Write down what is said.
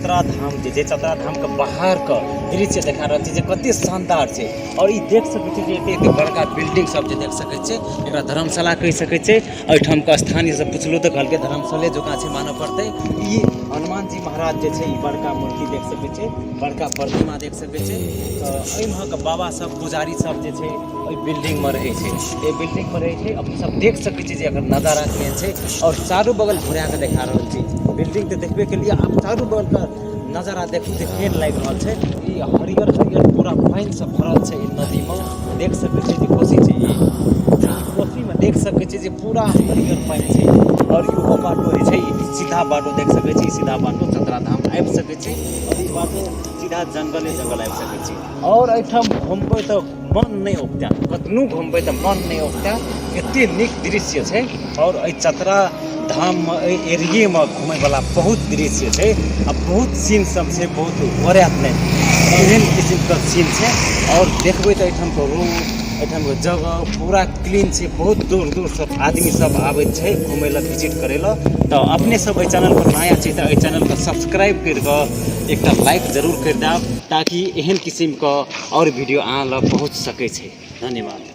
चतरा धाम जे चतरा धाम के बाहर का दृश्य देखा रहल छी जे कते शानदार छै। और ई देख सकै छी जे एते बड़का बिल्डिंग सब जे देख सकै छी एकरा धर्मशाला कहि सकै छै। एहिठाम के स्थानीय से पुछलू तऽ कहलकै धर्मशाले जकाँ छै मानऽ पड़तै। ई हनुमान जी महाराज जे छै ई बड़का मूर्ति देख सकै छै, बड़का प्रतिमा देख सकै छै। एहिमे के बाबा सब पुजारी सब जे छै ओहि बिल्डिंग में रहै छै, एहि बिल्डिंग में रहै छै। अपने सब देख सकै छी जे एकर नजारा केहन छै और चारू बगल घुरा के देखा रहल छी। बिल्डिंग तऽ देखबे के लिए आप चारू बगल का नजारा देखू जे केहन लागि रहल छै। ई हरियर हरियर पूरा पानि से भरल छै ई नदी में, देख सकै छी जे कोसी छै ई कोसी में देख सकै छी जे पूरा हरियर पानि छै। और इहो बाटो जे छै सीधा बाटो देख सकै छी, सीधा बाटो चतरा धाम आबि सकै छी। और ई बाटो सीधा जंगले जंगल आबि सकै छी। और एहिठाम घुमबै तऽ मन नहीं उगता, कतनू घुमबै तऽ मन नहीं उगता, एते नीक दृश्य छै। और एहि चतरा धाम में एहि एरिये में घूमे वाला बहुत दृश्य छै आ बहुत सीन सब छै, बहुत वरैत नहीं एहन किस्म का सीन छै। और देखबै तऽ एहिठाम के रोड, एहिठाम के जगह पूरा क्लीन छै। बहुत दूर दूर से आदमी सब आबै छै घूमे ला, विजिट करे ला। तो अपने सब एहि चैनल पर नया छै तऽ एहि चैनल के सब्सक्राइब कर कऽ एकटा लाइक जरूर कर देब ताकि एहन किस्म का और वीडियो अहाँ लग पहुँच सकै छै। धन्यवाद।